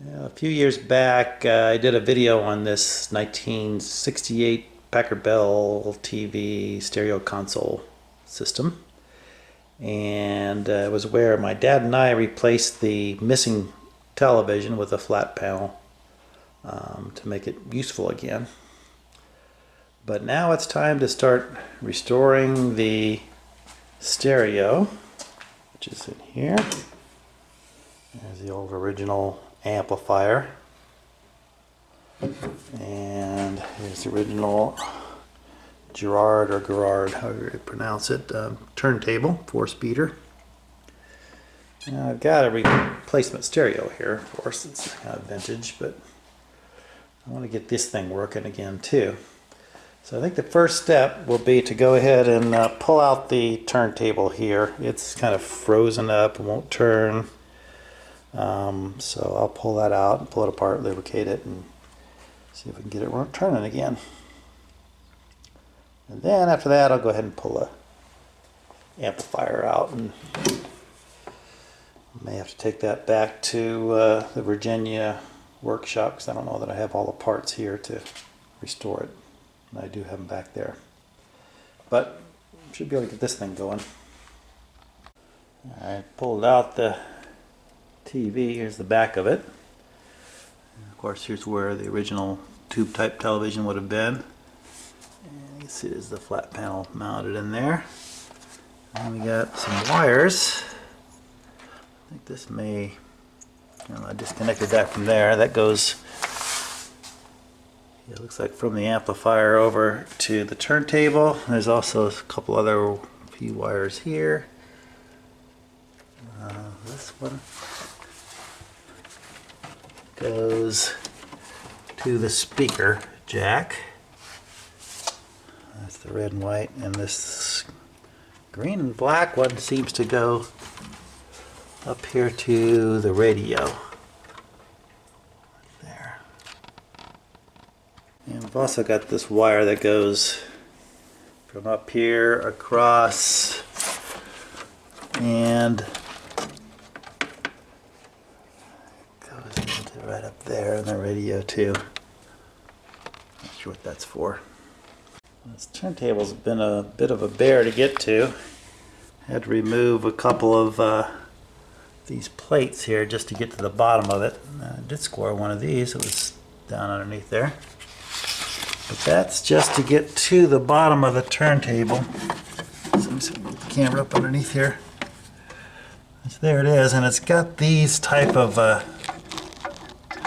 A few years back, I did a video on this 1968 Packard Bell TV stereo console system, and it was where my dad and I replaced the missing television with a flat panel to make it useful again. But now it's time to start restoring the stereo, which is in here. There's the old original amplifier, and here's the original Garrard or Garrard, however you pronounce it, turntable, 4-speeder. Now I've got a replacement stereo here, of course. It's kind of vintage, but I want to get this thing working again too. So I think the first step will be to go ahead and pull out the turntable here. It's kind of frozen up, it won't turn. So I'll pull that out and pull it apart, lubricate it, and see if we can get it turning again. And then after that, I'll go ahead and pull the amplifier out, and may have to take that back to the Virginia workshop, because I don't know that I have all the parts here to restore it. And I do have them back there. But should be able to get this thing going. I pulled out the TV. Here's the back of it. And of course, here's where the original tube type television would have been. And you can see there's the flat panel mounted in there. And we got some wires. I think this may, I disconnected that from there. That goes, it looks like, from the amplifier over to the turntable. There's also a couple other few wires here. This one goes to the speaker jack. That's the red and white, and this green and black one seems to go up here to the radio. There. And we've also got this wire that goes from up here across and right up there in the radio too. Not sure what that's for. This turntable's been a bit of a bear to get to. Had to remove a couple of these plates here just to get to the bottom of it. I did score one of these. It was down underneath there. But that's just to get to the bottom of the turntable. So I'm just going to get the camera up underneath here. So there it is, and it's got these type of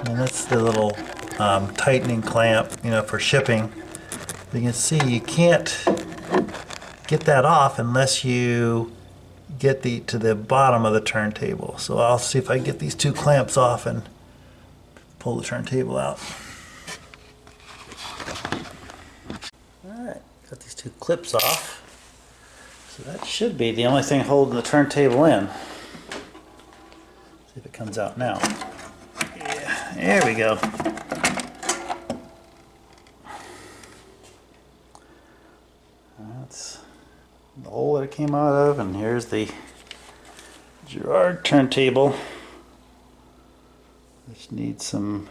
and that's the little tightening clamp, for shipping. You can see you can't get that off unless you get to the bottom of the turntable. So I'll see if I can get these two clamps off and pull the turntable out. Alright, got these two clips off. So that should be the only thing holding the turntable in. See if it comes out now. There we go. That's the hole that it came out of, and here's the Garrard turntable, which needs some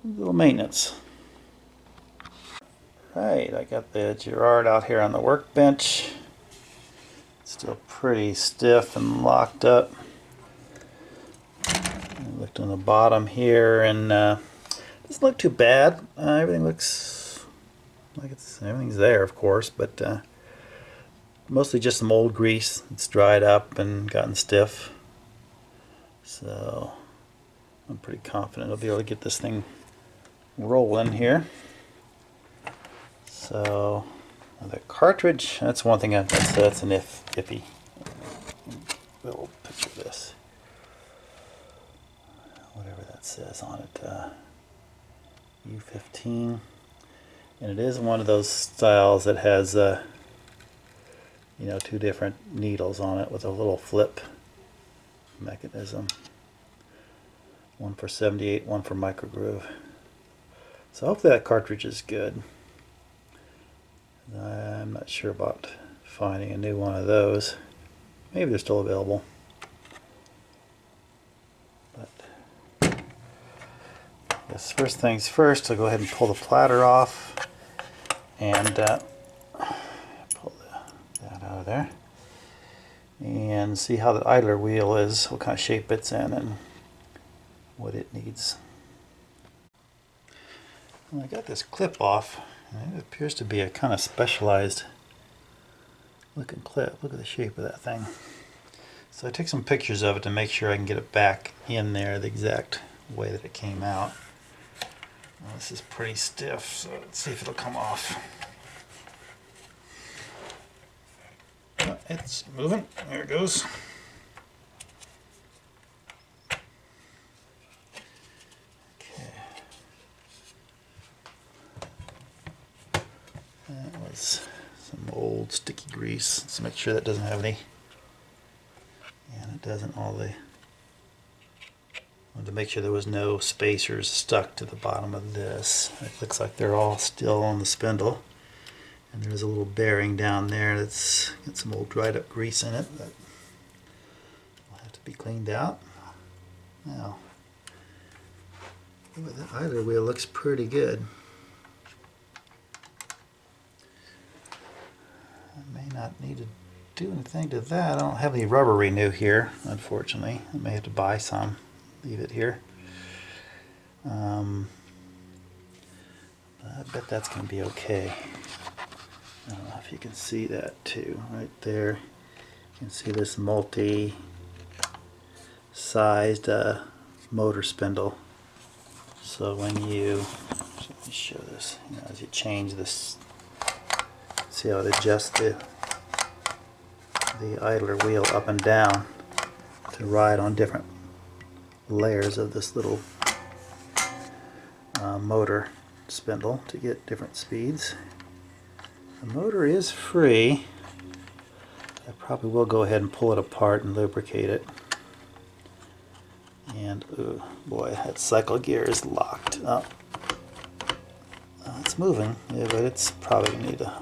little maintenance. Right, I got the Garrard out here on the workbench. It's still pretty stiff and locked up. Looked on the bottom here, and doesn't look too bad. Everything looks like everything's there, of course, but mostly just some old grease. It's dried up and gotten stiff. So I'm pretty confident I'll be able to get this thing rolling here. So the cartridge, that's one thing that's an iffy. Little picture of this. Whatever that says on it, U15, and it is one of those styles that has two different needles on it with a little flip mechanism, one for 78, one for microgroove. So hopefully that cartridge is good. I'm not sure about finding a new one of those. Maybe they're still available. But Guess first things first, I'll go ahead and pull the platter off and pull that out of there and see how the idler wheel is, what kind of shape it's in and what it needs. Well, I got this clip off, and it appears to be a kind of specialized looking clip. Look at the shape of that thing. So I took some pictures of it to make sure I can get it back in there the exact way that it came out. Well, this is pretty stiff, so let's see if it'll come off. Oh, it's moving. There it goes. Okay. That was some old sticky grease. Let's make sure that doesn't have any. And it doesn't. All the. I wanted to make sure there was no spacers stuck to the bottom of this. It looks like they're all still on the spindle. And there's a little bearing down there that's got some old dried up grease in it that will have to be cleaned out. Now, ooh, that idler wheel looks pretty good. I may not need to do anything to that. I don't have any rubber renew here, unfortunately. I may have to buy some. Leave it here. I bet that's going to be okay. I don't know if you can see that too, right there. You can see this multi-sized motor spindle. So when you, let me show this, as you change this, see how it adjusts the idler wheel up and down to ride on different layers of this little motor spindle to get different speeds. The motor is free. I probably will go ahead and pull it apart and lubricate it. And oh boy, that cycle gear is locked up. It's moving, yeah, but it's probably going to need to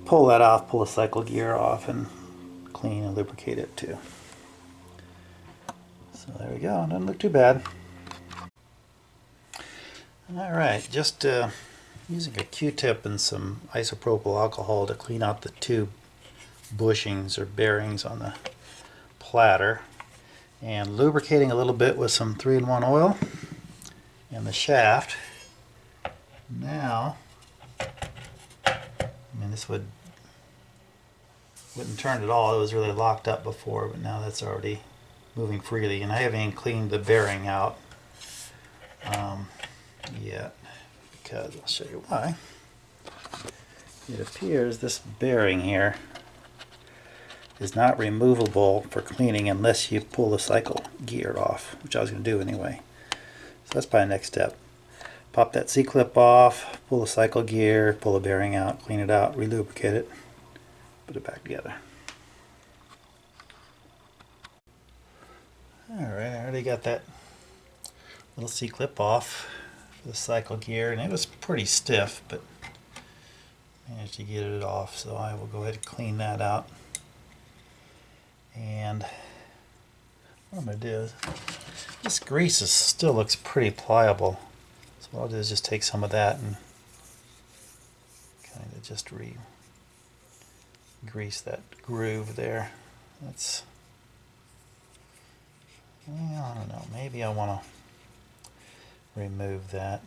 pull that off, pull the cycle gear off, and clean and lubricate it too. So there we go, doesn't look too bad. Alright, just using a Q-tip and some isopropyl alcohol to clean out the two bushings or bearings on the platter, and lubricating a little bit with some 3-in-1 oil in the shaft. Now, I mean, this wouldn't turn at all. It was really locked up before, but now that's already moving freely, and I haven't even cleaned the bearing out yet, because I'll show you why. It appears this bearing here is not removable for cleaning unless you pull the cycle gear off, which I was going to do anyway. So that's probably the next step. Pop that C-clip off, pull the cycle gear, pull the bearing out, clean it out, relubricate it, put it back together. Alright, I already got that little C-clip off for the cycle gear, and it was pretty stiff, but managed to get it off, so I will go ahead and clean that out. And what I'm going to do is, this grease still looks pretty pliable, so what I'll do is just take some of that and kind of just re-grease that groove there. That's, well, I don't know, maybe I want to remove that.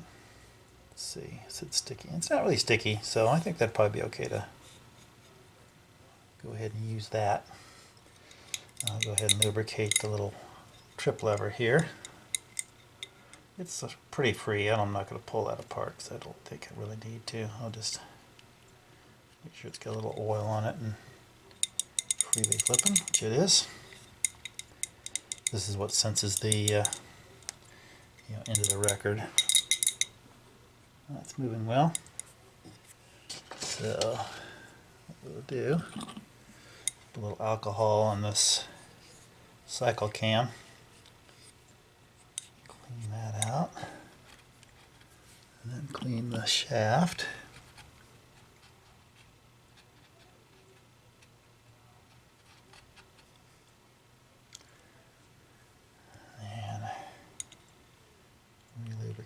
Let's see, is it sticky? It's not really sticky, so I think that'd probably be okay to go ahead and use that. I'll go ahead and lubricate the little trip lever here. It's pretty free. I'm not going to pull that apart because I don't think I really need to. I'll just make sure it's got a little oil on it and freely flipping, which it is. This is what senses the into the record. That's moving well. So what we'll do, put a little alcohol on this cycle cam. Clean that out. And then clean the shaft.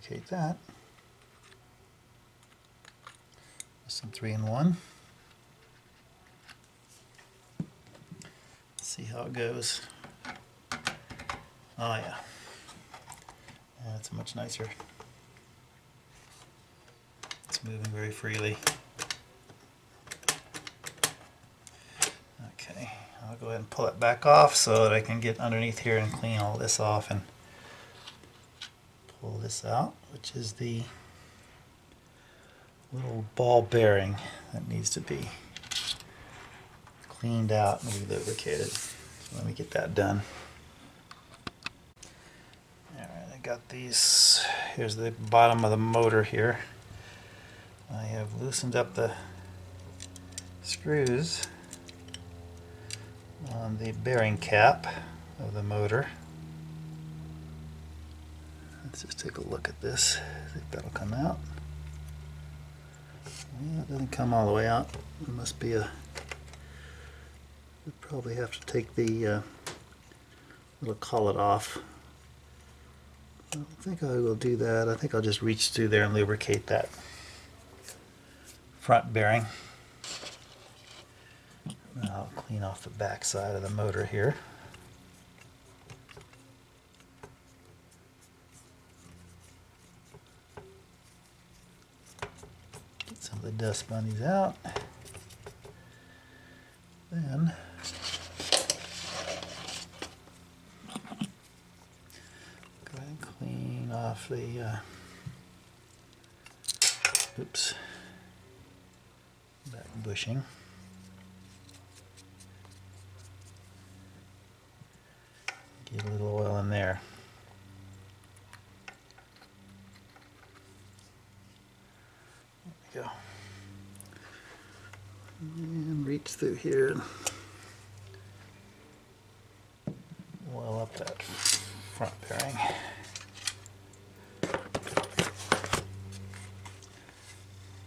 lubricate that. Some 3-in-1. See how it goes. Oh yeah, that's much nicer. It's moving very freely. Okay, I'll go ahead and pull it back off so that I can get underneath here and clean all this off and pull this out, which is the little ball bearing that needs to be cleaned out and re-lubricated. So let me get that done. Alright, I got these. Here's the bottom of the motor here. I have loosened up the screws on the bearing cap of the motor. Let's just take a look at this. I think that'll come out. Yeah, it doesn't come all the way out. It must be a... We'll probably have to take the little collet off. I don't think I will do that. I think I'll just reach through there and lubricate that front bearing. And I'll clean off the back side of the motor here. Get some of the dust bunnies out. Then go ahead and clean off the back bushing. Get a little oil in there. There we go. And reach through here and oil up that front bearing.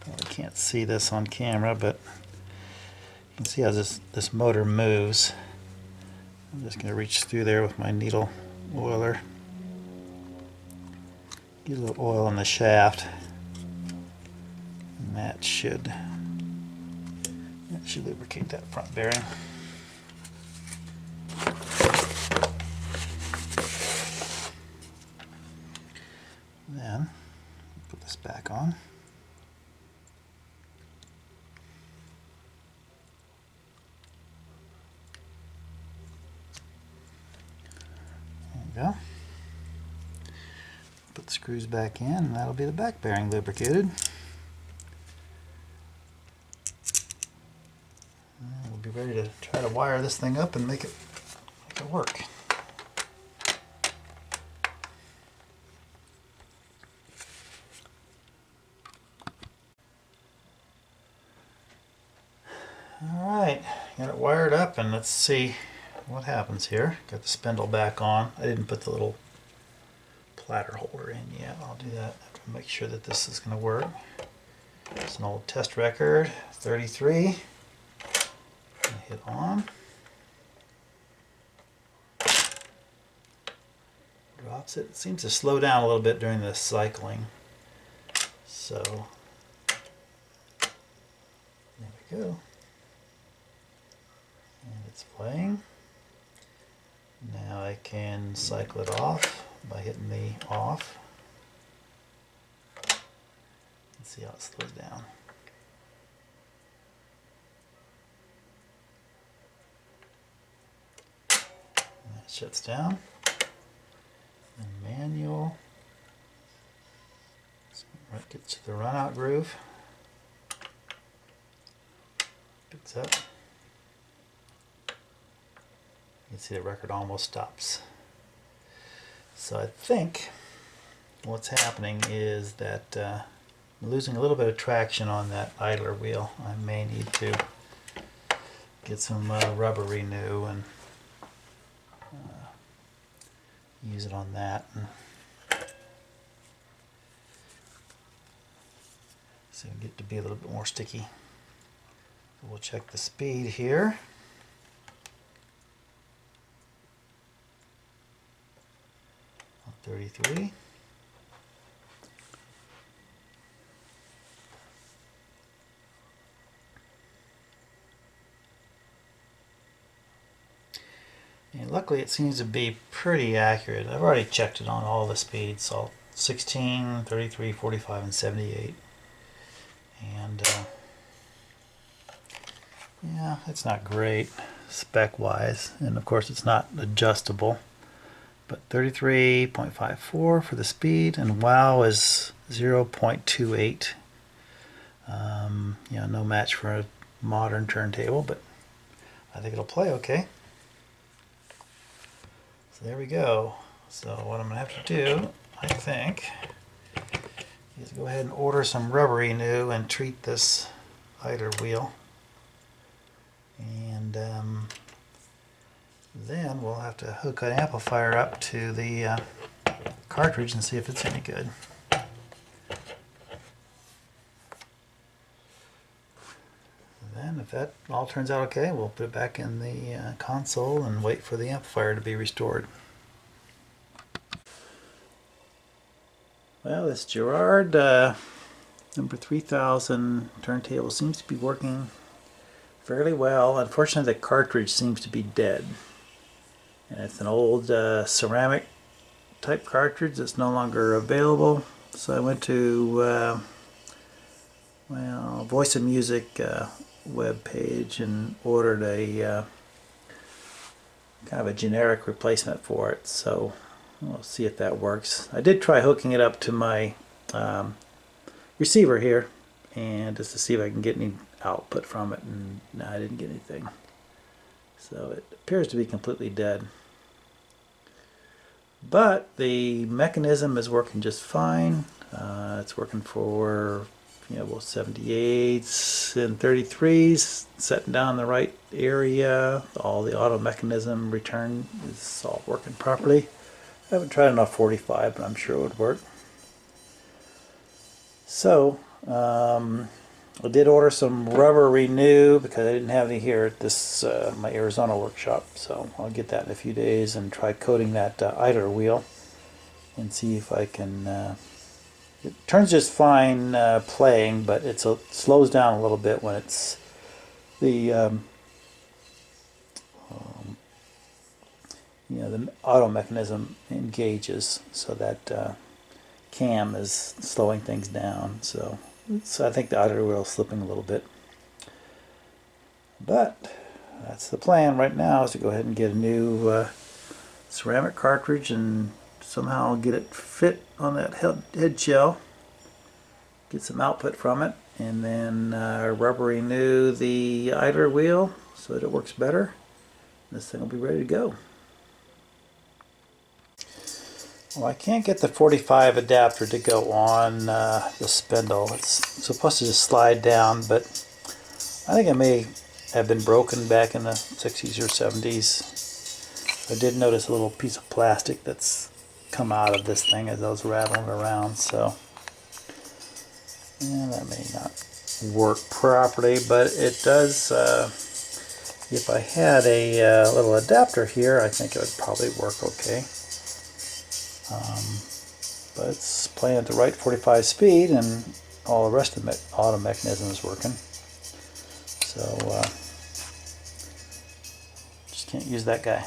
Probably can't see this on camera, but you can see how this motor moves. I'm just going to reach through there with my needle oiler. Get a little oil in the shaft, and that should lubricate that front bearing. Then put this back on. There we go. Put the screws back in, and that'll be the back bearing lubricated. And we'll be ready to try to wire this thing up and make it work. Alright, got it wired up, and let's see what happens here. Got the spindle back on. I didn't put the little platter holder in yet. I'll do that after I make sure that this is going to work. It's an old test record, 33. Hit on. Drops it. It seems to slow down a little bit during the cycling. So, there we go. And it's playing. Now I can cycle it off by hitting the off. Let's see how it slows down. And that shuts down. And manual. So it gets to the run out groove. Picks up. You can see the record almost stops. So I think what's happening is that I'm losing a little bit of traction on that idler wheel. I may need to get some rubber renew and use it on that. And so get to be a little bit more sticky. So we'll check the speed here. On 33. luckily it seems to be pretty accurate. I've already checked it on all the speeds, all 16, 33, 45, and 78. And yeah, it's not great spec wise, and of course it's not adjustable, but 33.54 for the speed, and wow is 0.28. You know, no match for a modern turntable, but I think it'll play okay. So there we go. So what I'm gonna have to do, I think, is go ahead and order some rubbery new and treat this idler wheel. And then we'll have to hook an amplifier up to the cartridge and see if it's any good. And then if that all turns out okay, we'll put it back in the console and wait for the amplifier to be restored. Well, this Garrard number 3000 turntable seems to be working fairly well. Unfortunately, the cartridge seems to be dead. And it's an old ceramic type cartridge that's no longer available. So I went to well, Voice of Music web page and ordered a kind of a generic replacement for it. So we'll see if that works. I did try hooking it up to my receiver here, and just to see if I can get any output from it, and no, I didn't get anything. So it appears to be completely dead. But the mechanism is working just fine. It's working for, you know, both 78s and 33s, setting down the right area. All the auto mechanism return is all working properly. I haven't tried enough 45, but I'm sure it would work. So I did order some rubber renew because I didn't have any here at this my Arizona workshop. So I'll get that in a few days and try coating that idler wheel and see if I can. It turns just fine playing, but it slows down a little bit when it's the you know, the auto mechanism engages, so that cam is slowing things down. So I think the idler wheel is slipping a little bit. But that's the plan right now, is to go ahead and get a new ceramic cartridge and somehow get it fit on that head shell, get some output from it, and then rubber renew the idler wheel so that it works better. This thing will be ready to go. Well, I can't get the 45 adapter to go on the spindle. It's supposed to just slide down, but I think it may have been broken back in the 60s or 70s. I did notice a little piece of plastic that's come out of this thing as I was rattling around, so yeah, that may not work properly, but it does. If I had a little adapter here, I think it would probably work okay. But it's playing at the right 45 speed, and all the rest of the auto mechanism is working. So just can't use that guy.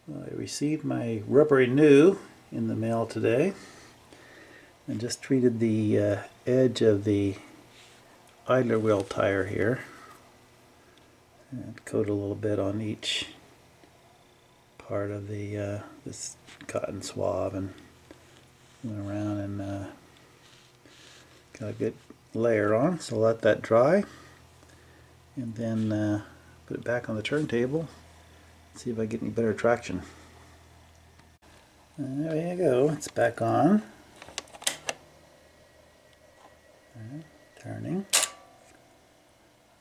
Well, I received my rubbery new in the mail today, and just treated the edge of the idler wheel tire here, and coated a little bit on each part of the this cotton swab, and went around and got a good layer on. So let that dry, and then put it back on the turntable, see if I get any better traction. And there you go, it's back on. Turning. Let's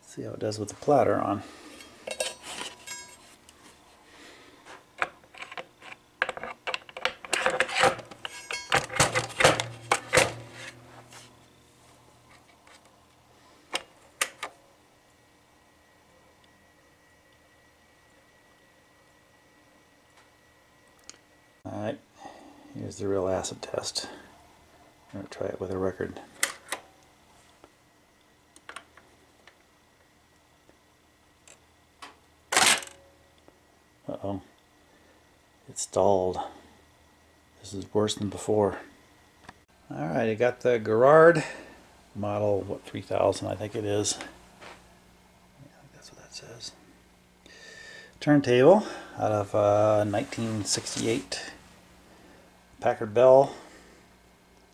see how it does with the platter on. Alright, here's the real acid test. I'm going to try it with a record. installed. This is worse than before. Alright, I got the Garrard model, what, 3000 I think it is. Yeah, I think that's what that says. Turntable out of 1968. Packard Bell.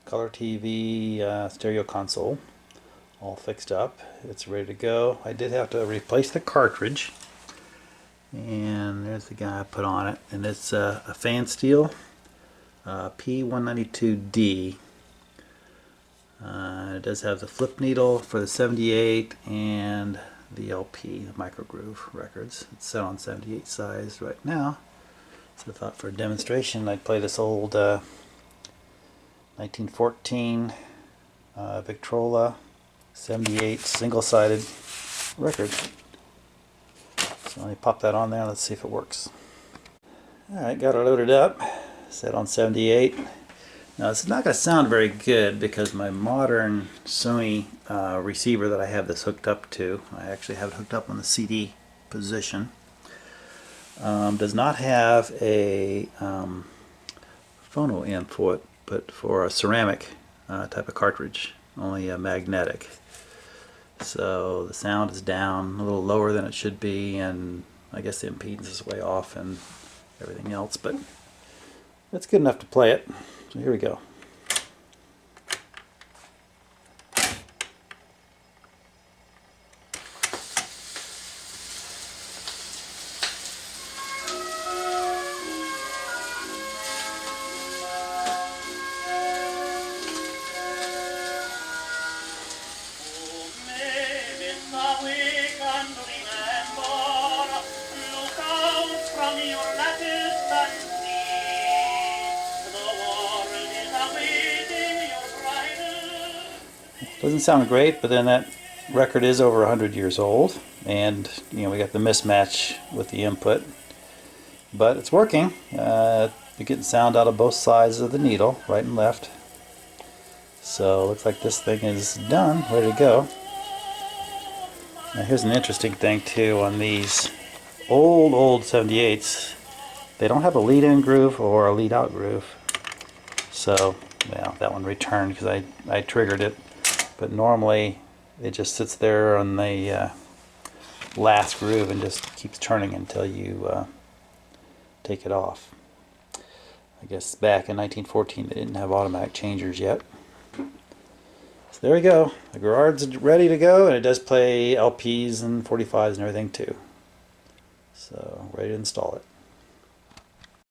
Color TV stereo console. All fixed up. It's ready to go. I did have to replace the cartridge. And there's the guy I put on it. And it's a fan steel P192D. It does have the flip needle for the 78 and the LP, the micro groove records. It's set on 78 size right now. So I thought for a demonstration I'd play this old 1914 Victrola 78 single-sided record. So let me pop that on there. Let's see if it works. Alright, got it loaded up. Set on 78. Now this is not going to sound very good because my modern Sony receiver that I have this hooked up to, I actually have it hooked up on the CD position, does not have a phono input, but for a ceramic type of cartridge, only a magnetic. So the sound is down a little lower than it should be, and I guess the impedance is way off and everything else, but it's good enough to play it. So here we go. Doesn't sound great, but then that record is over 100 years old, and you know, we got the mismatch with the input, but it's working. You're getting sound out of both sides of the needle, right and left. So it looks like this thing is done, ready to go. Now here's an interesting thing too on these old 78s. They don't have a lead-in groove or a lead-out groove. So, well, that one returned because I triggered it. But normally it just sits there on the last groove and just keeps turning until you take it off. I guess back in 1914 they didn't have automatic changers yet. So there we go. The Garrard's ready to go, and it does play LPs and 45s and everything too. So ready to install it.